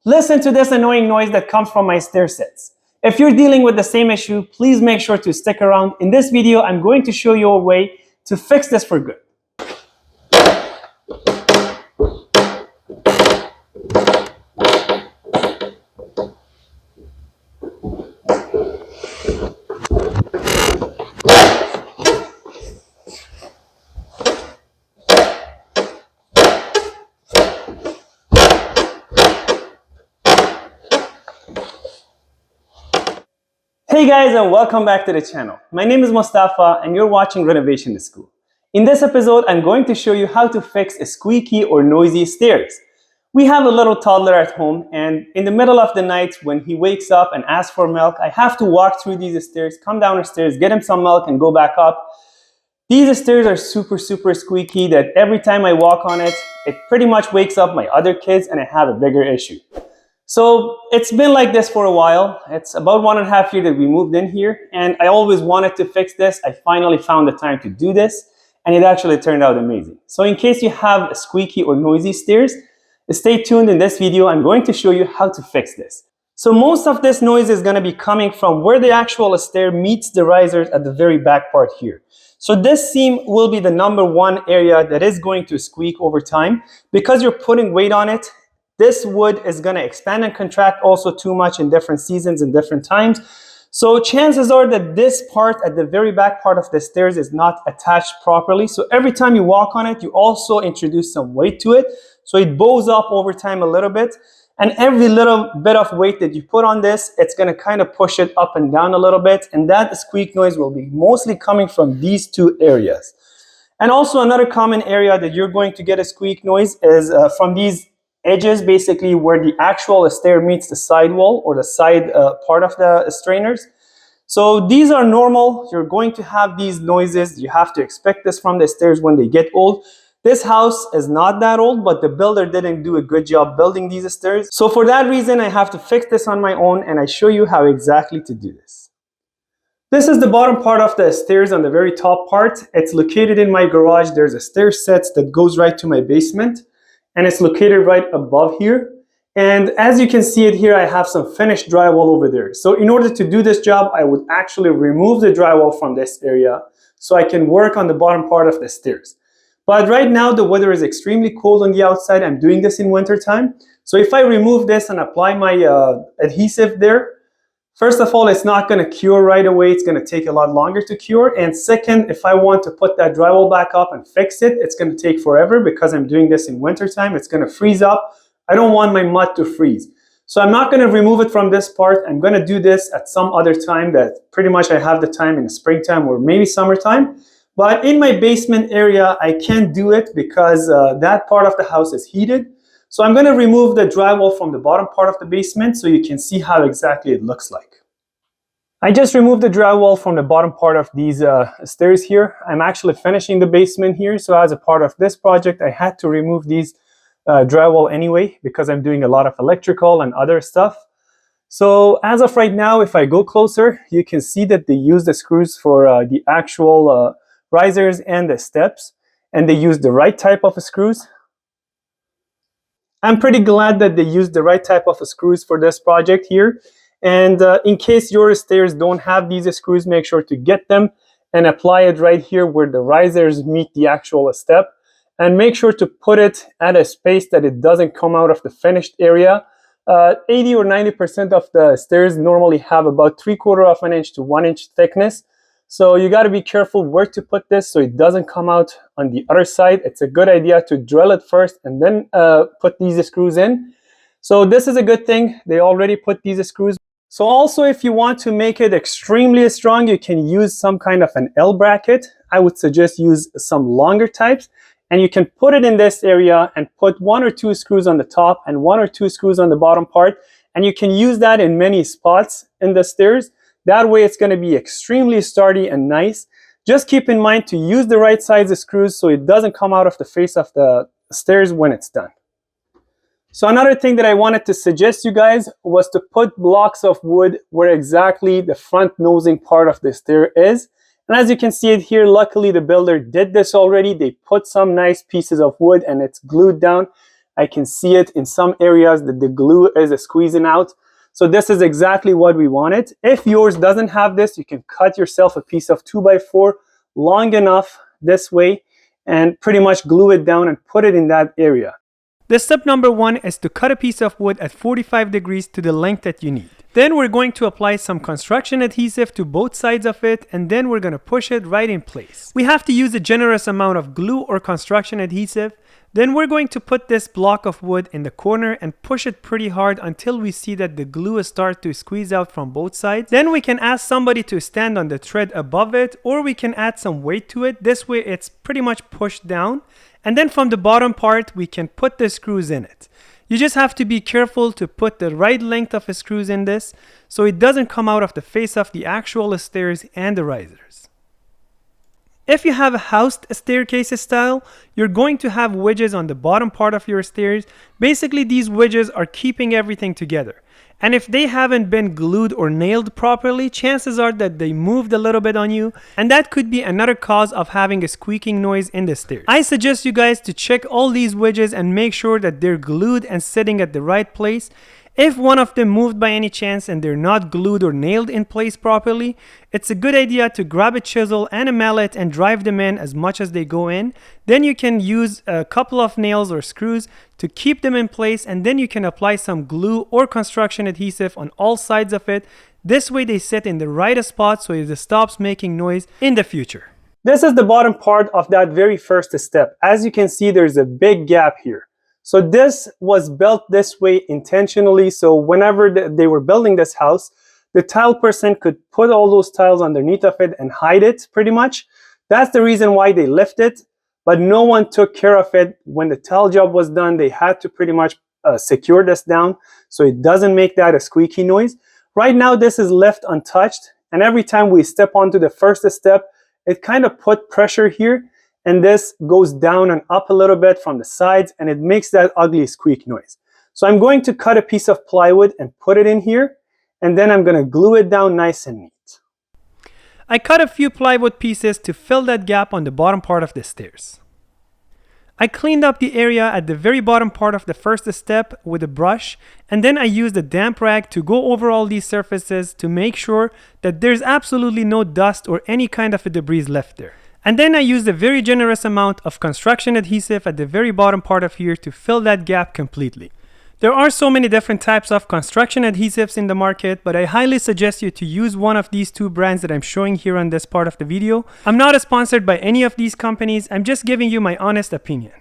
Listen to this annoying noise that comes from my stair sets. If you're dealing with the same issue, please make sure to stick around. In this video, I'm going to show you a way to fix this for good. Hey guys, and welcome back to the channel. My name is Mustafa and you're watching Renovation School. In this episode, I'm going to show you how to fix a squeaky or noisy stairs. We have a little toddler at home, and in the middle of the night when he wakes up and asks for milk, I have to walk through these stairs, come down the stairs, get him some milk and go back up. These stairs are super squeaky that every time I walk on it, it pretty much wakes up my other kids and I have a bigger issue. So it's been like this for a while. It's about 1.5 years that we moved in here, and I always wanted to fix this. I finally found the time to do this, and it actually turned out amazing. So in case you have squeaky or noisy stairs, stay tuned. In this video, I'm going to show you how to fix this. So most of this noise is going to be coming from where the actual stair meets the risers at the very back part here. So this seam will be the #1 area that is going to squeak over time. Because you're putting weight on it, this wood is going to expand and contract also too much in different seasons and different times. So chances are that this part at the very back part of the stairs is not attached properly. So every time you walk on it, you also introduce some weight to it. So it bows up over time a little bit. And every little bit of weight that you put on this, it's going to kind of push it up and down a little bit. And that squeak noise will be mostly coming from these two areas. And also another common area that you're going to get a squeak noise is from these edges, basically where the actual stair meets the sidewall or the side part of the strainers. So these are normal. You're going to have these noises. You have to expect this from the stairs when they get old. This house is not that old, but the builder didn't do a good job building these stairs. So for that reason, I have to fix this on my own, and I show you how exactly to do this. This is the bottom part of the stairs on the very top part. It's located in my garage. There's a stair set that goes right to my basement, and it's located right above here. And as you can see it here, I have some finished drywall over there. So in order to do this job, I would actually remove the drywall from this area so I can work on the bottom part of the stairs. But right now the weather is extremely cold on the outside. I'm doing this in winter time. So if I remove this and apply my adhesive there, first of all, it's not going to cure right away. It's going to take a lot longer to cure. And second, if I want to put that drywall back up and fix it, it's going to take forever because I'm doing this in winter time. It's going to freeze up. I don't want my mud to freeze. So I'm not going to remove it from this part. I'm going to do this at some other time that pretty much I have the time in the springtime or maybe summertime. But in my basement area, I can't do it because that part of the house is heated. So I'm going to remove the drywall from the bottom part of the basement so you can see how exactly it looks like. I just removed the drywall from the bottom part of these stairs here. I'm actually finishing the basement here. So as a part of this project, I had to remove these drywall anyway because I'm doing a lot of electrical and other stuff. So as of right now, if I go closer, you can see that they use the screws for the actual risers and the steps, and they use the right type of screws. I'm pretty glad that they used the right type of screws for this project here. And in case your stairs don't have these screws, make sure to get them and apply it right here where the risers meet the actual step. And make sure to put it at a space that it doesn't come out of the finished area. 80 or 90% of the stairs normally have about 3/4 of an inch to 1 inch thickness. So you got to be careful where to put this so it doesn't come out on the other side. It's a good idea to drill it first and then put these screws in. So this is a good thing. They already put these screws. So also, if you want to make it extremely strong, you can use some kind of an L bracket. I would suggest use some longer types. And you can put it in this area and put 1 or 2 screws on the top and 1 or 2 screws on the bottom part. And you can use that in many spots in the stairs. That way it's going to be extremely sturdy and nice. Just keep in mind to use the right size of screws so it doesn't come out of the face of the stairs when it's done. So another thing that I wanted to suggest you guys was to put blocks of wood where exactly the front nosing part of the stair is. And as you can see it here, luckily the builder did this already. They put some nice pieces of wood and it's glued down. I can see it in some areas that the glue is squeezing out. So this is exactly what we wanted. If yours doesn't have this, you can cut yourself a piece of 2x4 long enough this way and pretty much glue it down and put it in that area. The step number 1 is to cut a piece of wood at 45 degrees to the length that you need. Then we're going to apply some construction adhesive to both sides of it, and then we're going to push it right in place. We have to use a generous amount of glue or construction adhesive. Then we're going to put this block of wood in the corner and push it pretty hard until we see that the glue starts to squeeze out from both sides. Then we can ask somebody to stand on the tread above it, or we can add some weight to it. This way it's pretty much pushed down. And then from the bottom part, we can put the screws in it. You just have to be careful to put the right length of screws in this so it doesn't come out of the face of the actual stairs and the risers. If you have a housed staircase style, you're going to have wedges on the bottom part of your stairs. Basically, these wedges are keeping everything together. And if they haven't been glued or nailed properly, chances are that they moved a little bit on you, and that could be another cause of having a squeaking noise in the stairs. I suggest you guys to check all these wedges and make sure that they're glued and sitting at the right place. If one of them moved by any chance and they're not glued or nailed in place properly, it's a good idea to grab a chisel and a mallet and drive them in as much as they go in. Then you can use a couple of nails or screws to keep them in place, and then you can apply some glue or construction adhesive on all sides of it. This way they sit in the right spot so it stops making noise in the future. This is the bottom part of that very first step. As you can see, there's a big gap here. So this was built this way intentionally, so whenever they were building this house, the tile person could put all those tiles underneath of it and hide it pretty much. That's the reason why they left it, but no one took care of it. When the tile job was done, they had to pretty much secure this down so it doesn't make that a squeaky noise. Right now this is left untouched, and every time we step onto the first step, it kind of put pressure here. And this goes down and up a little bit from the sides, and it makes that ugly squeak noise. So I'm going to cut a piece of plywood and put it in here, and then I'm going to glue it down nice and neat. I cut a few plywood pieces to fill that gap on the bottom part of the stairs. I cleaned up the area at the very bottom part of the first step with a brush, and then I used a damp rag to go over all these surfaces to make sure that there's absolutely no dust or any kind of a debris left there. And then I used a very generous amount of construction adhesive at the very bottom part of here to fill that gap completely. There are so many different types of construction adhesives in the market, but I highly suggest you to use one of these two brands that I'm showing here on this part of the video. I'm not sponsored by any of these companies, I'm just giving you my honest opinion.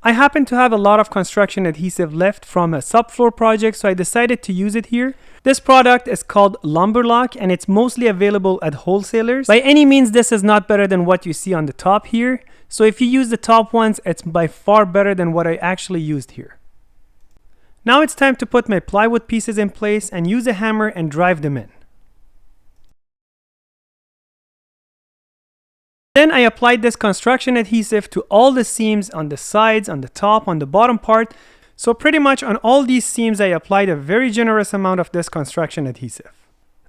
I happen to have a lot of construction adhesive left from a subfloor project, so I decided to use it here. This product is called Lumberlock, and it's mostly available at wholesalers. By any means, this is not better than what you see on the top here. So if you use the top ones, it's by far better than what I actually used here. Now it's time to put my plywood pieces in place and use a hammer and drive them in. Then I applied this construction adhesive to all the seams on the sides, on the top, on the bottom part. So pretty much on all these seams I applied a very generous amount of this construction adhesive.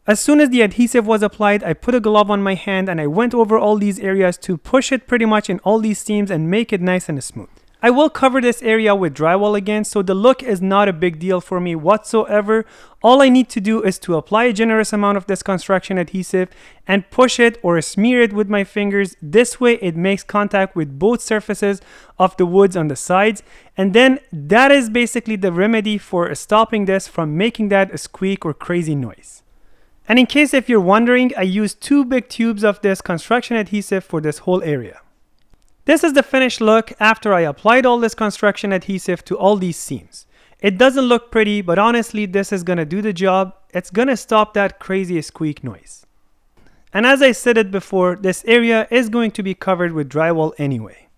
As soon as the adhesive was applied, I put a glove on my hand and I went over all these areas to push it pretty much in all these seams and make it nice and smooth. I will cover this area with drywall again, so the look is not a big deal for me whatsoever. All I need to do is to apply a generous amount of this construction adhesive and push it or smear it with my fingers. This way it makes contact with both surfaces of the woods on the sides, and then that is basically the remedy for stopping this from making that a squeak or crazy noise. And in case if you're wondering, I used 2 big tubes of this construction adhesive for this whole area. This is the finished look after I applied all this construction adhesive to all these seams. It doesn't look pretty, but honestly this is gonna do the job. It's gonna stop that crazy squeak noise. And as I said it before, this area is going to be covered with drywall anyway.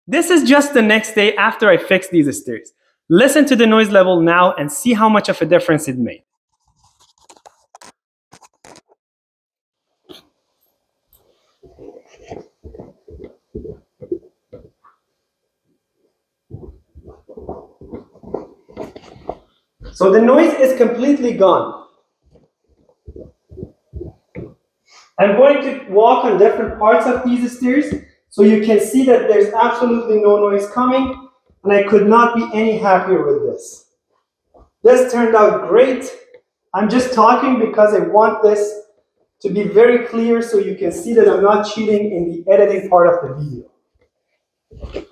This is just the next day after I fixed these stairs. Listen to the noise level now and see how much of a difference it made. So the noise is completely gone. I'm going to walk on different parts of these stairs So you can see that there's absolutely no noise coming, and I could not be any happier with this. This turned out great. I'm just talking because I want this to be very clear so you can see that I'm not cheating in the editing part of the video.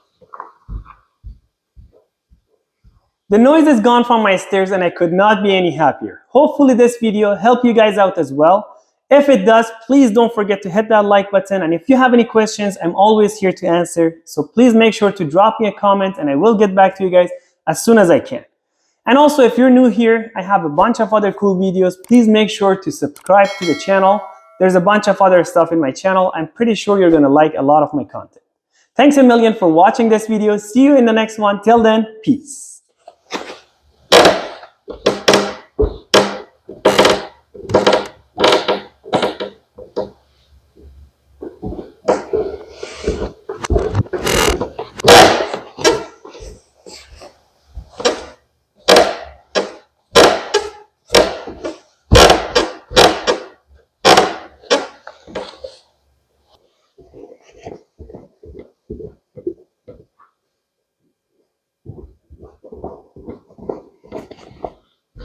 The noise is gone from my stairs and I could not be any happier. Hopefully this video helped you guys out as well. If it does, please don't forget to hit that like button, and if you have any questions, I'm always here to answer. So please make sure to drop me a comment and I will get back to you guys as soon as I can. And also, if you're new here, I have a bunch of other cool videos. Please make sure to subscribe to the channel. There's a bunch of other stuff in my channel. I'm pretty sure you're gonna like a lot of my content. Thanks a million for watching this video. See you in the next one. Till then, peace.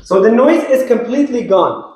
So the noise is completely gone.